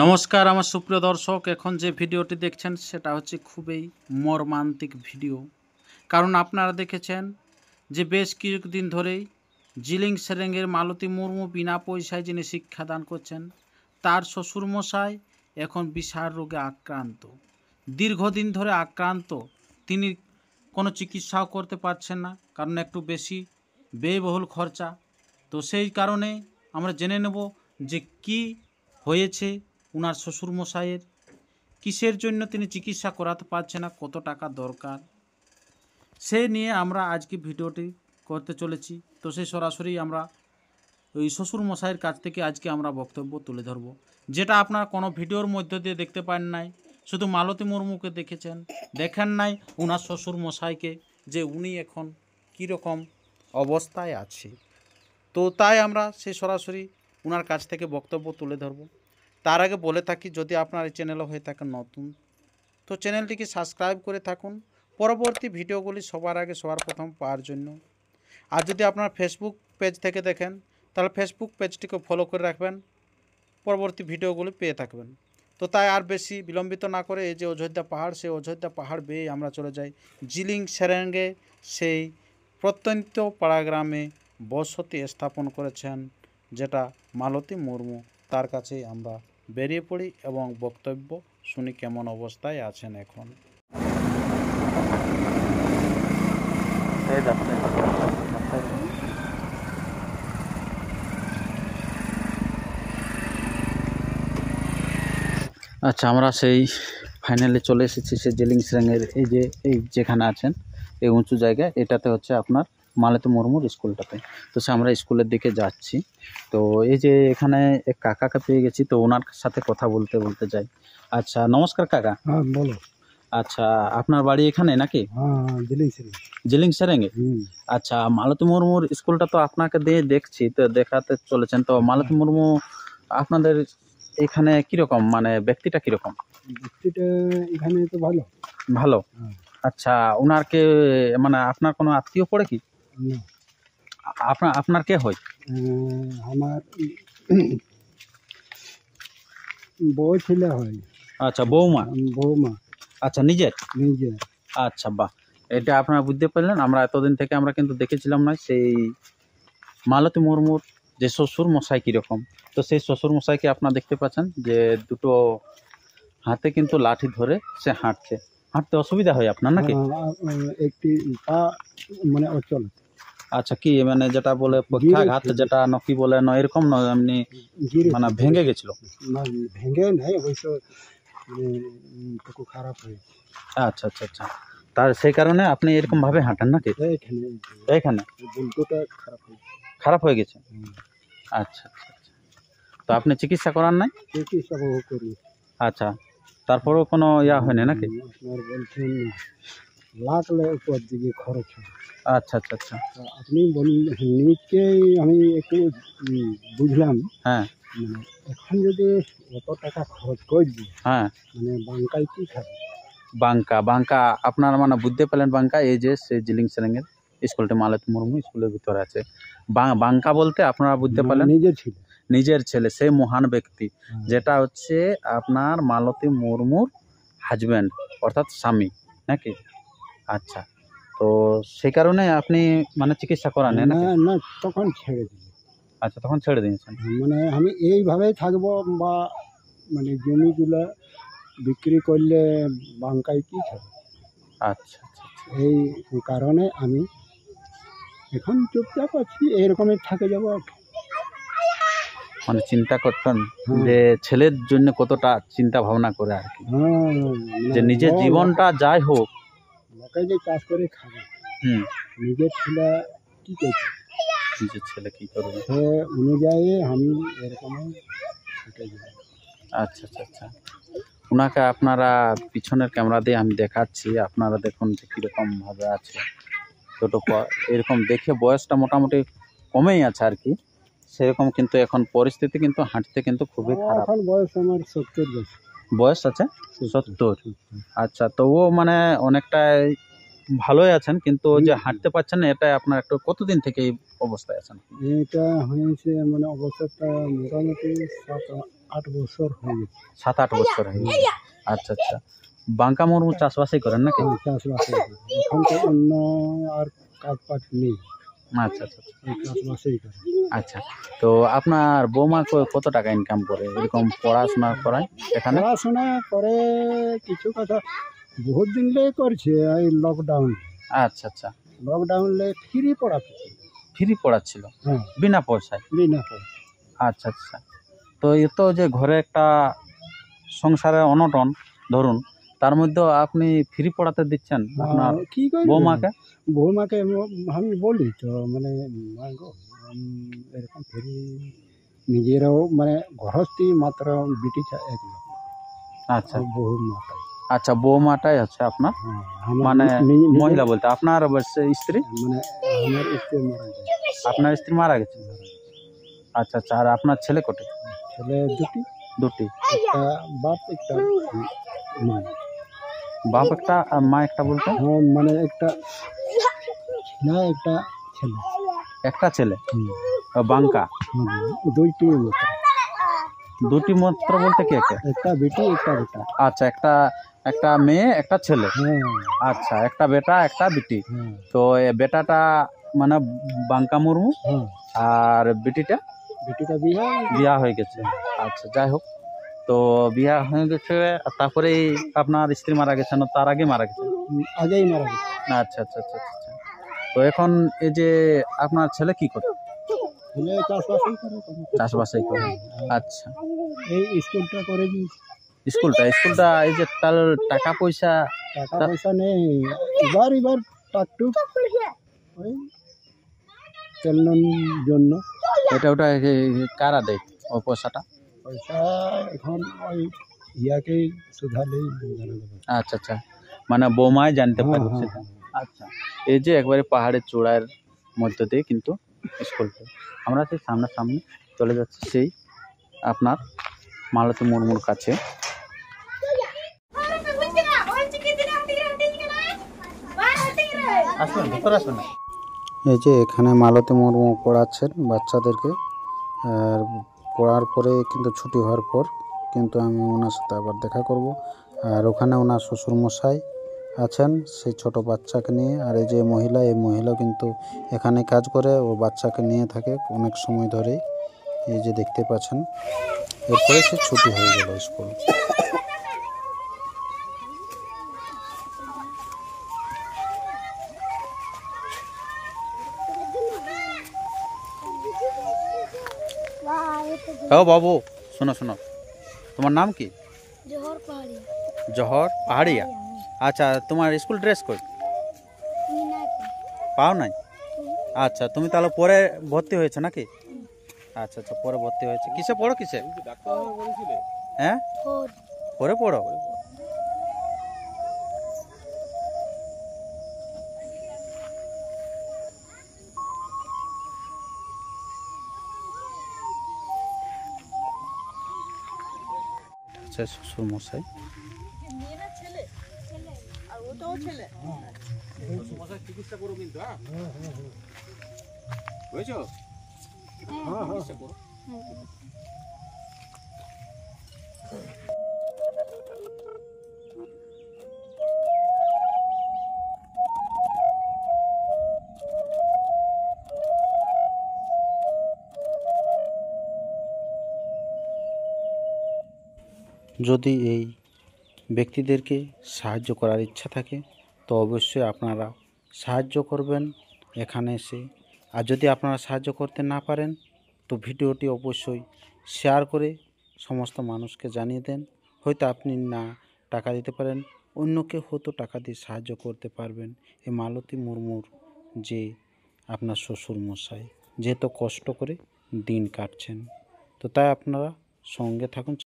নমস্কার আমার সুপ্রিয় দর্শক, এখন যে ভিডিওটি দেখছেন সেটা হচ্ছে খুবই মর্মান্তিক ভিডিও। কারণ আপনারা দেখেছেন যে বেশ কিছুদিন ধরেই জিলিং সেরেঙ্গের মালতী মুর্মু বিনা পয়সায় যিনি শিক্ষাদান করছেন তার শ্বশুরমশাই এখন বিশাল রোগে আক্রান্ত, দীর্ঘদিন ধরে আক্রান্ত। তিনি কোনো চিকিৎসাও করতে পারছেন না, কারণ একটু বেশি ব্যয়বহুল খরচা। তো সেই কারণে আমরা জেনে নেব যে কি হয়েছে উনার শ্বশুরমশাইয়ের, কিসের জন্য তিনি চিকিৎসা করাতে পারছে না, কত টাকা দরকার, সে নিয়ে আমরা আজকে ভিডিওটি করতে চলেছি। তো সেই সরাসরি আমরা ওই শ্বশুরমশাইয়ের কাছ থেকে আজকে আমরা বক্তব্য তুলে ধরব, যেটা আপনারা কোনো ভিডিওর মধ্য দিয়ে দেখতে পান নাই। শুধু মালতী মুর্মুকে দেখেন নাই উনার শ্বশুরমশাইকে, যে উনি এখন কীরকম অবস্থায় আছে। তো তাই আমরা সেই সরাসরি উনার কাছ থেকে বক্তব্য তুলে ধরব। তার আগে বলে থাকি, যদি আপনার এই চ্যানেলও হয়ে থাকেন নতুন, তো চ্যানেলটিকে সাবস্ক্রাইব করে থাকুন পরবর্তী ভিডিওগুলি সবার আগে সবার প্রথম পাওয়ার জন্য। আর যদি আপনার ফেসবুক পেজ থেকে দেখেন তাহলে ফেসবুক পেজটিকে ফলো করে রাখবেন, পরবর্তী ভিডিওগুলি পেয়ে থাকবেন। তো তাই আর বেশি বিলম্বিত না করে, এই যে অযোধ্যা পাহাড়, সেই অযোধ্যা পাহাড় বেয়ে আমরা চলে যাই জিলিং সেরেঙ্গে, সেই প্রত্যন্ত পাড়া গ্রামে বসতি স্থাপন করেছেন যেটা মালতী মুর্মু, তার কাছেই আমরা বেরিয়ে পড়ি এবং বক্তব্য শুনি কেমন অবস্থায় আছেন এখন। আচ্ছা, আমরা সেই ফাইনালে চলে এসেছি সেই জিলিং সেরেঙ্গের এই যেখানে আছেন এই উঁচু জায়গা, এটাতে হচ্ছে আপনার মালতী মুর্মুর স্কুলটাতে। তো সে আমরা স্কুলের দিকে যাচ্ছি। তো এই যে এখানে এক কাকাকে পেয়ে গেছি, তো ওনার সাথে কথা বলতে বলতে যাই। আচ্ছা, নমস্কার কাকা। হ্যাঁ বলো। আচ্ছা, আপনার বাড়ি এখানে নাকি? হ্যাঁ, জিলিং সেরেঙ্গে। আচ্ছা, মালতী মুর্মুর স্কুলটা তো আপনাকে দিয়ে দেখছি, তো দেখাতে চলেছেন। তো মালতী মুর্মু আপনাদের এখানে কিরকম, মানে ব্যক্তিটা কিরকম? ব্যক্তিটা এখানে তো ভালো ভালো। আচ্ছা, ওনারকে মানে আপনার কোনো আত্মীয় পড়ে কি? না, আপনার কে হয়? আমার বউ ছেলে হয়। আচ্ছা, বৌমা। বৌমা। আচ্ছা, নিজের। আচ্ছা, বাহ, এটা আপনারা বুঝতে পারলেন। আমরা এতদিন থেকে আমরা কিন্তু দেখেছিলাম না সেই মালতী মুর্মুর যে শ্বশুর মশাই কীরকম। তো সেই শ্বশুর মশাইকে আপনারা দেখতে পাচ্ছেন যে দুটো হাতে কিন্তু লাঠি ধরে সে হাঁটতে অসুবিধা হয় আপনার নাকি? একটি পা মানে অচল। আচ্ছা, কি মানে যেটা বলে পক্ষাঘাত, যেটা নকি বলে না, এরকম নয়, এমনি মানে ভেঙে গেছিল? না, ভেঙে নাই অবশ্য, খারাপ হয়েছে। আচ্ছা আচ্ছা আচ্ছা, তার সেই কারণে আপনি এরকম ভাবে হাঁটেন নাকি? এইখানে খারাপ হয়ে গেছে। আচ্ছা আচ্ছা আচ্ছা, তো আপনি চিকিৎসা করার নাই? চিকিৎসা করি। আচ্ছা, তারপরেও কোনো ইয়া হয়নি নাকি? আপনার বলছেন লাখ উপর দিকে খরচ হয়। আচ্ছা আচ্ছা আচ্ছা, আপনি বললেন নিচেই আমি একটু বুঝলাম। হ্যাঁ, এখন যদি অত টাকা খরচ করবি, হ্যাঁ, মানে বাঙ্কায় কি খাবে? বাঙ্কা আপনার মানে বুঝতে পারলেন? বাঙ্কা এই যে সেই জিলিং সেরেঙ্গের স্কুলটা মালতী মুর্মু স্কুলের ভিতরে আছে। বাঙ্কা বলতে আপনারা বুঝতে পারলেন নিজের ছেলে, সেই মহান ব্যক্তি, যেটা হচ্ছে আপনার মালতী মুর্মুর হাজব্যান্ড অর্থাৎ স্বামী নাকি? আচ্ছা, তো সেই কারণে আপনি মানে চিকিৎসা করান না? না, তখন ছেড়ে দিই। আচ্ছা, তখন ছেড়ে দিয়েছেন। মানে আমি এইভাবেই থাকবো, বা মানে জমিগুলো বিক্রি করলে বাঙ্কায় কি খাবে? আচ্ছা আচ্ছা, এই কারণে আমি এখন চুপচাপ আছি, এইরকমই থাকে যাবো। মানে চিন্তা করতেন যে ছেলের জন্য কতটা চিন্তা ভাবনা করে আর কি, যে নিজের জীবনটা যাই হোক, লোকে যে চাষ করে খাবে, নিজের ছেলে কি করছে, নিজের ছেলে কি করবে সে অনুযায়ী আমি এরকমই ছুটে যাই। আচ্ছা আচ্ছা আচ্ছা, ওনাকে আপনারা পিছনের ক্যামেরা দিয়ে আমি দেখাচ্ছি, আপনারা দেখুন যে কীরকম ভাবে আছে। ছোটো এরকম দেখে বয়সটা মোটামুটি কমেই আছে আর কি সেরকম, কিন্তু এখন পরিস্থিতি কিন্তু হাঁটতে কিন্তু খুবই খারাপ। বয়স আমার 70 বছর বয়স আছে, 70। আচ্ছা, তো ও মানে অনেকটাই ভালোই আছেন, কিন্তু যে হাঁটতে পারছেন না, এটা আপনার একটু কতদিন থেকে এই অবস্থায় আছেন? এটা হয়েছে মানে অবস্থাটা মোটামুটি 8 বছর হয়ে গেছে। 7-8 বছর হয়ে গেছে। আচ্ছা আচ্ছা, বাঙ্কা মুর্মু চাষবাসই করেন নাকি? চাষবাসে এখন তো অন্য আর কাজ পাজ নেই, আচ্ছা আচ্ছা আচ্ছা। এই চাষবাসেই করে। আচ্ছা, তো আপনার বৌমা কত টাকা ইনকাম করে এরকম পড়াশোনা করায় এখানে? পড়াশোনা করে কিছু কথা বহুত দিন লে করছে, এই লকডাউন আচ্ছা আচ্ছা, লকডাউনে ফ্রি পড়াচ্ছে। ফ্রি পড়াচ্ছিল হ্যাঁ, বিনা পয়সায়? বিনা পয়সা। আচ্ছা আচ্ছা, তো এ তো যে ঘরে একটা সংসারে অনটন ধরুন, তার মধ্যে আপনি ফ্রি পড়াতে দিচ্ছেন আপনার কি করে বৌমাকে? বৌমাকে আমি বলি তো মানে মা গো, এরকম ফ্রি নিজেরাও মানে গৃহস্থী মাত্র বিটি এক লোক, আচ্ছা বহু মাতাই। আচ্ছা, বৌমাটাই হচ্ছে আপনার হ্যাঁ, আমার মানে নিজে- মহিলা বলতে আপনার স্ত্রী? মানে আমার স্ত্রী মারা যায়। আপনার স্ত্রী মারা গেছে? আচ্ছা আচ্ছা, আর আপনার ছেলে কটে? ছেলে দুটি। একটা বাপ একটা মা। বাপ একটা আর মা একটা বলতে? হ্যাঁ, মানে একটা না একটা ছেলে। একটা ছেলে হুম, বাঙ্কা? হুম, দুইটি মতো, দুটি মাত্র বলতে কে কে? একটা বেটি একটা বেটা। আচ্ছা, একটা মেয়ে একটা ছেলে। হ্যাঁ, আচ্ছা, একটা বেটা একটা বিটি। হ্যাঁ, তো এ বেটাটা মানে বাঙ্কা মুর্মু, হ্যাঁ, আর বিটিটা বেটিটা বিয়ে বিয়া হয়ে গেছে। আচ্ছা, যাই হোক, তো বিয়া হয়ে গেছে, আর তারপরে আপনার স্ত্রী মারা গেছে না তার আগে মারা গেছে? আগেই মারা গেছে। আচ্ছা আচ্ছা আচ্ছা আচ্ছা। তো এখন এই যে আপনার ছেলে কি করে? ছেলে চাষবাসই করে, চাষবাসই করে। আচ্ছা, এই স্কুলটা করে দিয়েছে। স্কুলটা এই যে তার টাকা পয়সা? টাকা পয়সা নেই, এবার টাকটুক ওই তেল নুন জন্য। ওটা কারা দেয় ওই পয়সাটা? পয়সা এখন ওই ইয়াকেই সুধালেই জানা যাবে। আচ্ছা আচ্ছা, মানে বৌমায় জানতে হ্যাঁ, পারছে। হ্যাঁ, আচ্ছা, এই যে একবারে পাহাড়ের চূড়ার মধ্য দিয়ে কিন্তু স্কুলটা, আমরা সেই সামনাসামনি চলে যাচ্ছি সেই আপনার মালতী মুর্মুর কাছে। আসবেন, ভেতরে আসবেন। এই যে এখানে মালতী মুর্মু পড়াচ্ছেন বাচ্চাদেরকে, আর পড়ার পরে কিন্তু ছুটি হওয়ার পর কিন্তু আমি ওনার সাথে আবার দেখা করব। আর ওখানে ওনার শ্বশুরমশাই আছেন সেই ছোট বাচ্চাকে নিয়ে, আর এই যে মহিলা, এই মহিলাও কিন্তু এখানে কাজ করে, ও বাচ্চাকে নিয়ে থাকে অনেক সময় ধরেই। এই যে দেখতে পাচ্ছেন, এরপরে সে ছুটি হয়ে গেল স্কুল। ও বাবু, শোনো শোনো, তোমার নাম কি? জোহর পাহাড়ি। জহর পাহাড়িয়া? আচ্ছা, তোমার স্কুল ড্রেস কই? পাও নাই? আচ্ছা, তুমি তাহলে পরে ভর্তি হয়েছো নাকি? আচ্ছা আচ্ছা, পরে ভর্তি হয়েছে। কিসে পড়ো, কিসে? হ্যাঁ, পরে পড়ো। আচ্ছা, শ্বশুর মশাই। চিকিৎসা করো কিন্তু, বুঝছো? চিকিৎসা করো। যদি এই ব্যক্তিদেরকে সাহায্য করার ইচ্ছা থাকে তো অবশ্যই আপনারা সাহায্য করবেন এখানে এসে। আর যদি আপনারা সাহায্য করতে না পারেন তো ভিডিওটি অবশ্যই শেয়ার করে সমস্ত মানুষকে জানিয়ে দেন। হয়তো আপনি না টাকা দিতে পারেন, অন্যকে হয়তো টাকা দিয়ে সাহায্য করতে পারবেন। এই মালতী মুর্মুর যে আপনার শ্বশুরমশাই যেহেতু কষ্ট করে দিন কাটছেন, তো তাই আপনারা সঙ্গে থাকুন।